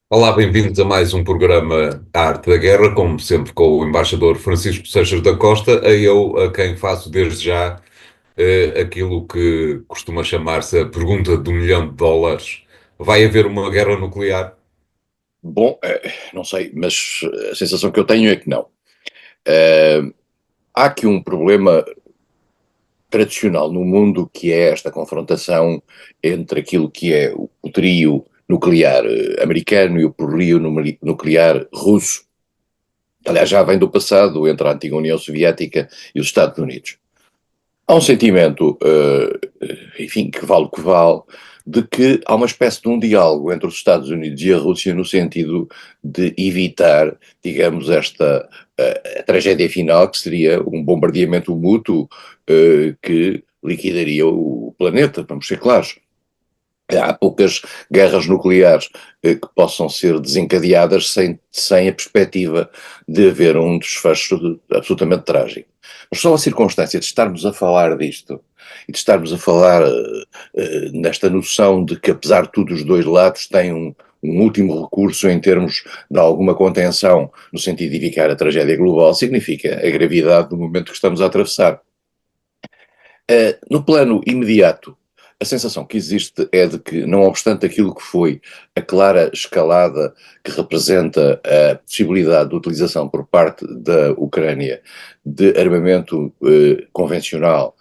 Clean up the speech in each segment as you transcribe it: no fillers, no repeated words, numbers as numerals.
Olá, bem-vindos a mais um programa A Arte da Guerra, como sempre com o embaixador Francisco Seixas da Costa, a quem faço desde já aquilo que costuma chamar-se a pergunta do milhão de dólares. Vai haver uma guerra nuclear? Bom, não sei, mas a sensação que eu tenho é que não. Eh, Há aqui um problema tradicional no mundo que é esta confrontação entre aquilo que é o trio nuclear americano e o poderio nuclear russo. Aliás, já vem do passado entre a antiga União Soviética e os Estados Unidos. Há um sentimento, enfim, que vale o que vale, de que há uma espécie de um diálogo entre os Estados Unidos e a Rússia no sentido de evitar, digamos, esta a tragédia final, que seria um bombardeamento mútuo que liquidaria o planeta, vamos ser claros. Há poucas guerras nucleares que possam ser desencadeadas sem a perspectiva de haver um desfecho absolutamente trágico. Mas só a circunstância de estarmos a falar disto e de estarmos a falar nesta noção de que, apesar de tudo, os dois lados têm um último recurso em termos de alguma contenção, no sentido de evitar a tragédia global, significa a gravidade do momento que estamos a atravessar. No plano imediato, a sensação que existe é de que, não obstante aquilo que foi a clara escalada que representa a possibilidade de utilização por parte da Ucrânia de armamento convencional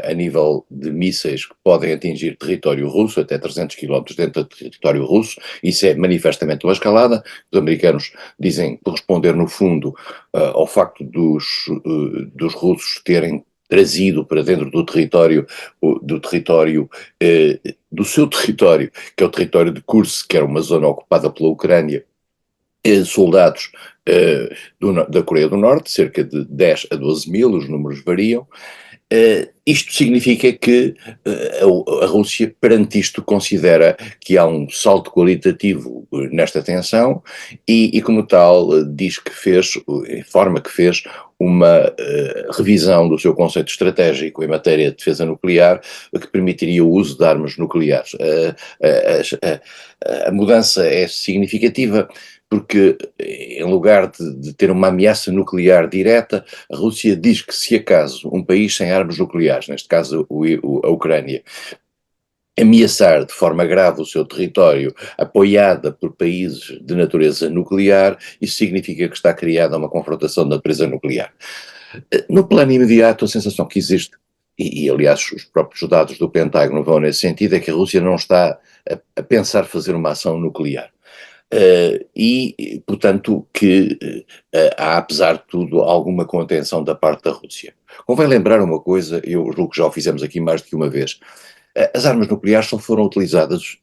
a nível de mísseis que podem atingir território russo, até 300 quilómetros dentro do território russo, isso é manifestamente uma escalada. Os americanos dizem corresponder, no fundo, ao facto dos russos terem trazido para dentro do seu território, que é o território de Kursk, que era uma zona ocupada pela Ucrânia, soldados da Coreia do Norte, cerca de 10 a 12 mil, os números variam. Isto significa que a Rússia, perante isto, considera que há um salto qualitativo nesta tensão e como tal, diz que fez, informa que fez uma revisão do seu conceito estratégico em matéria de defesa nuclear, que permitiria o uso de armas nucleares. A mudança é significativa porque, em lugar de ter uma ameaça nuclear direta, a Rússia diz que, se acaso um país sem armas nucleares, neste caso a Ucrânia, ameaçar de forma grave o seu território, apoiada por países de natureza nuclear, isso significa que está criada uma confrontação de natureza nuclear. No plano imediato, a sensação que existe, aliás os próprios dados do Pentágono vão nesse sentido, é que a Rússia não está a pensar fazer uma ação nuclear. Portanto, que há, apesar de tudo, alguma contenção da parte da Rússia. Convém lembrar uma coisa, eu julgo que já o fizemos aqui mais do que uma vez. As armas nucleares só foram utilizadas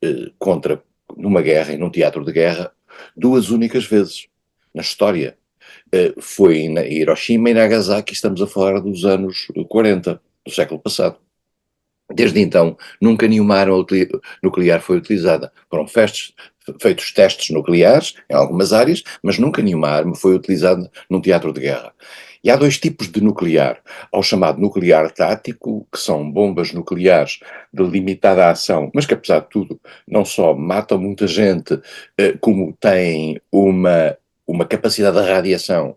numa guerra e num teatro de guerra, duas únicas vezes na história. Foi em Hiroshima e Nagasaki, estamos a falar dos anos 40 do século passado. Desde então, nunca nenhuma arma nuclear foi utilizada. Foram feitos testes nucleares em algumas áreas, mas nunca nenhuma arma foi utilizada num teatro de guerra. E há dois tipos de nuclear. Há o chamado nuclear tático, que são bombas nucleares de limitada ação, mas que, apesar de tudo, não só matam muita gente, como têm uma capacidade de radiação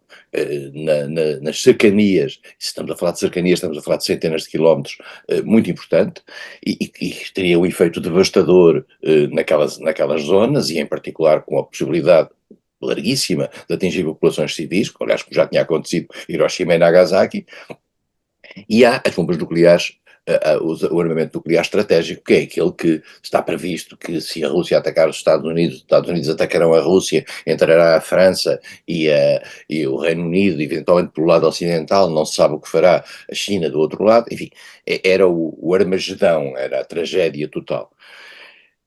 nas cercanias. Se estamos a falar de cercanias, estamos a falar de centenas de quilómetros, muito importante, e teria um efeito devastador naquelas zonas, e em particular com a possibilidade larguíssima de atingir populações civis, que aliás já tinha acontecido em Hiroshima e Nagasaki. E há as bombas nucleares, o armamento nuclear estratégico, que é aquele que está previsto que, se a Rússia atacar os Estados Unidos atacarão a Rússia, entrará a França e o Reino Unido, eventualmente pelo lado ocidental, não se sabe o que fará a China do outro lado, enfim, era o Armagedão, era a tragédia total.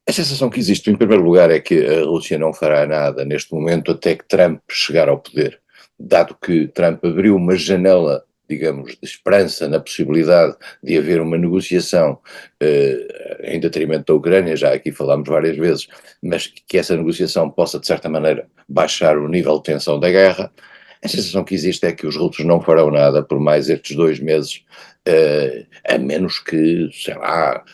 A sensação que existe, em primeiro lugar, é que a Rússia não fará nada neste momento até que Trump chegar ao poder, dado que Trump abriu uma janela, digamos, de esperança na possibilidade de haver uma negociação em detrimento da Ucrânia, já aqui falámos várias vezes, mas que essa negociação possa, de certa maneira, baixar o nível de tensão da guerra. A sensação que existe é que os russos não farão nada por mais estes 2 meses, a menos que, sei lá,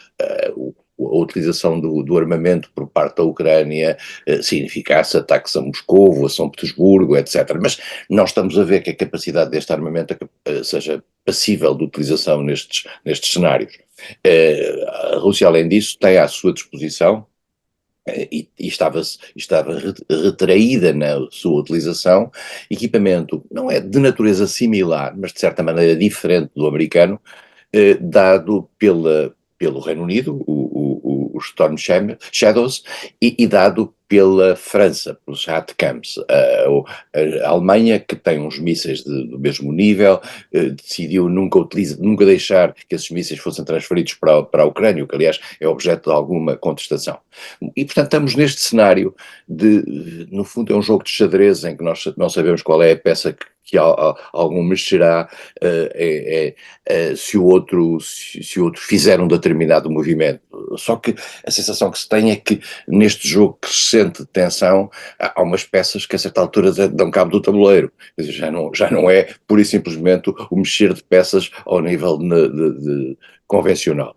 a utilização do armamento por parte da Ucrânia significasse ataques a Moscovo, a São Petersburgo, etc. Mas não estamos a ver que a capacidade deste armamento seja passível de utilização nestes cenários. A Rússia, além disso, tem à sua disposição e estava retraída na sua utilização, equipamento não é de natureza similar, mas de certa maneira diferente do americano, dado pelo Reino Unido, os Storm Shadows, e dado pela França, pelos ATACMS. A Alemanha, que tem uns mísseis do mesmo nível, decidiu nunca deixar que esses mísseis fossem transferidos para a Ucrânia, o que aliás é objeto de alguma contestação. E portanto estamos neste cenário no fundo é um jogo de xadrez em que nós não sabemos qual é a peça que algum mexerá se o outro fizer um determinado movimento. Só que a sensação que se tem é que neste jogo crescente de tensão há umas peças que a certa altura dão cabo do tabuleiro. Quer dizer, já não é pura e simplesmente o mexer de peças ao nível de convencional.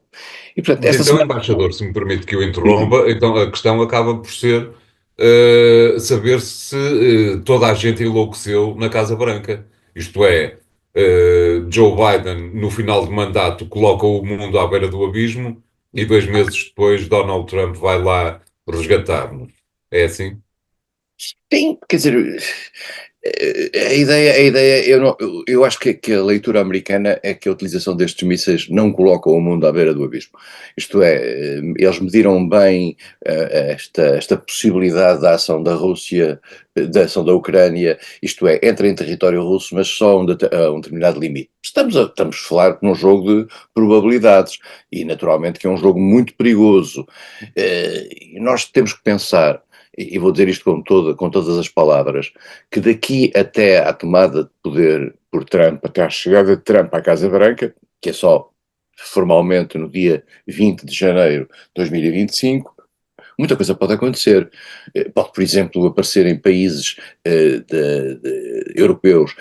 E, portanto, Mas então, embaixador, se me permite que eu interrompa, então a questão acaba por ser saber se toda a gente enlouqueceu na Casa Branca. Isto é, Joe Biden, no final de mandato, coloca o mundo à beira do abismo e 2 meses depois Donald Trump vai lá resgatar-nos. É assim? Sim, quer dizer, a ideia eu acho que a leitura americana é que a utilização destes mísseis não coloca o mundo à beira do abismo. Isto é, eles mediram bem esta possibilidade da ação da Rússia, da ação da Ucrânia, isto é, entra em território russo, mas só a um determinado limite. Estamos a falar num jogo de probabilidades e naturalmente que é um jogo muito perigoso. E nós temos que pensar, e vou dizer isto com todas as palavras, que daqui até à tomada de poder por Trump, até à chegada de Trump à Casa Branca, que é só formalmente no dia 20 de janeiro de 2025, muita coisa pode acontecer. Pode, por exemplo, aparecer em países europeus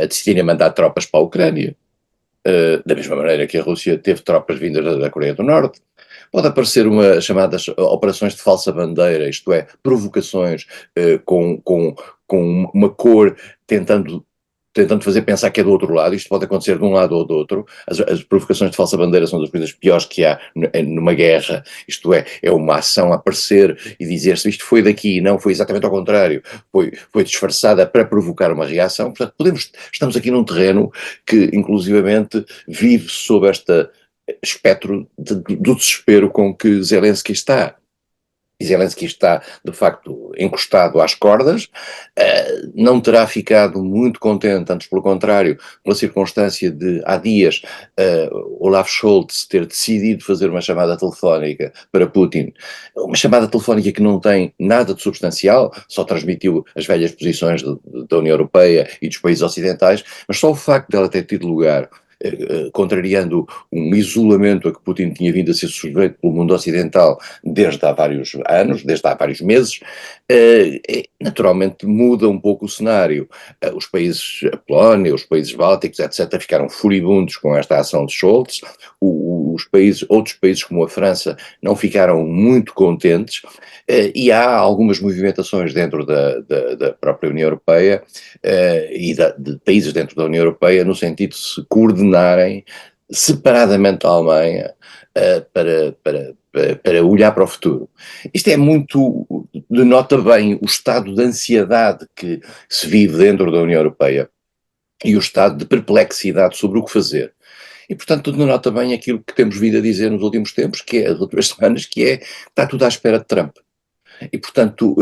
a decidirem mandar tropas para a Ucrânia, da mesma maneira que a Rússia teve tropas vindas da Coreia do Norte. Pode aparecer chamadas operações de falsa bandeira, isto é, provocações com uma cor tentando fazer pensar que é do outro lado. Isto pode acontecer de um lado ou do outro. As provocações de falsa bandeira são das coisas piores que há numa guerra, isto é uma ação a aparecer e dizer-se isto foi daqui, não, foi exatamente ao contrário, foi disfarçada para provocar uma reação. Portanto, estamos aqui num terreno que inclusivamente vive sob este espectro do desespero com que Zelensky está. E Zelensky está, de facto, encostado às cordas, não terá ficado muito contente, antes pelo contrário, pela circunstância de, há dias, Olaf Scholz ter decidido fazer uma chamada telefónica para Putin, uma chamada telefónica que não tem nada de substancial, só transmitiu as velhas posições da União Europeia e dos países ocidentais, mas só o facto dela ter tido lugar, contrariando um isolamento a que Putin tinha vindo a ser sujeito pelo mundo ocidental desde há vários anos, desde há vários meses, naturalmente muda um pouco o cenário. Os países, a Polónia, os países bálticos, etc., ficaram furibundos com esta ação de Scholz. Outros países como a França não ficaram muito contentes, e há algumas movimentações dentro da própria União Europeia e de países dentro da União Europeia no sentido de se coordenarem separadamente a Alemanha para olhar para o futuro. Isto é muito, denota bem o estado de ansiedade que se vive dentro da União Europeia e o estado de perplexidade sobre o que fazer. E, portanto, denota bem aquilo que temos vindo a dizer nos últimos tempos, que é, as últimas semanas, que é, está tudo à espera de Trump. E, portanto,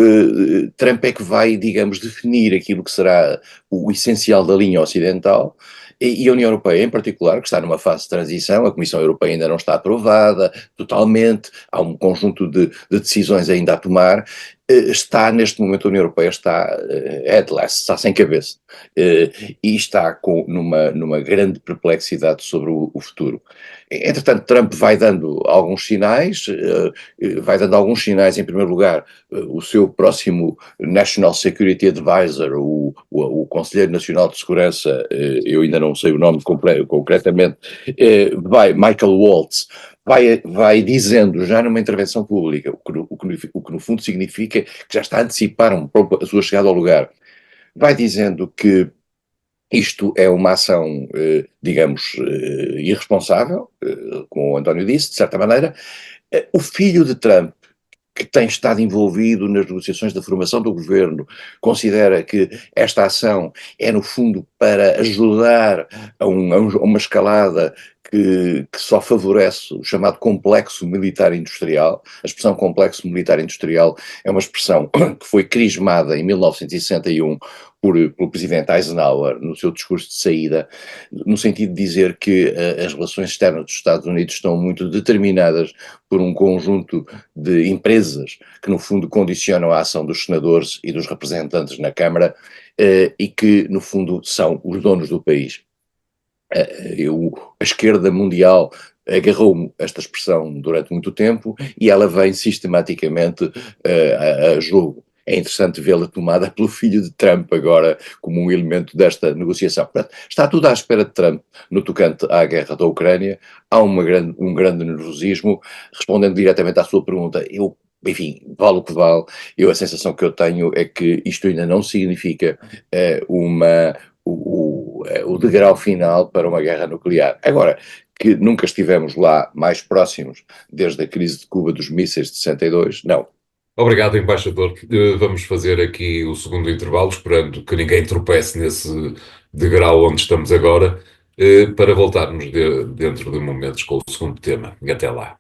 Trump é que vai, digamos, definir aquilo que será o essencial da linha ocidental, e a União Europeia em particular, que está numa fase de transição, a Comissão Europeia ainda não está aprovada totalmente, há um conjunto de decisões ainda a tomar, neste momento a União Europeia está headless, está sem cabeça, e está numa grande perplexidade sobre o futuro. Entretanto, Trump vai dando alguns sinais, em primeiro lugar, o seu próximo National Security Advisor, o Conselheiro Nacional de Segurança, eu ainda não sei o nome concretamente, Michael Waltz, vai dizendo já numa intervenção pública, o que no fundo significa que já está a antecipar a sua chegada ao lugar, vai dizendo que isto é uma ação, digamos, irresponsável, como o António disse, de certa maneira. O filho de Trump, que tem estado envolvido nas negociações da formação do governo, considera que esta ação é, no fundo, para ajudar a uma escalada que só favorece o chamado complexo militar-industrial. A expressão complexo militar-industrial é uma expressão que foi crismada em 1961 pelo presidente Eisenhower no seu discurso de saída, no sentido de dizer que as relações externas dos Estados Unidos estão muito determinadas por um conjunto de empresas que, no fundo, condicionam a ação dos senadores e dos representantes na Câmara, e que, no fundo, são os donos do país. A esquerda mundial agarrou-me esta expressão durante muito tempo e ela vem sistematicamente a jogo. É interessante vê-la tomada pelo filho de Trump agora como um elemento desta negociação. Portanto, está tudo à espera de Trump no tocante à guerra da Ucrânia. Há um grande nervosismo. Respondendo diretamente à sua pergunta, enfim, vale o que vale, a sensação que eu tenho é que isto ainda não significa o degrau final para uma guerra nuclear. Agora, que nunca estivemos lá mais próximos desde a crise de Cuba dos mísseis de 62, não. Obrigado, embaixador. Vamos fazer aqui o segundo intervalo, esperando que ninguém tropece nesse degrau onde estamos agora, para voltarmos dentro de momentos com o segundo tema. Até lá.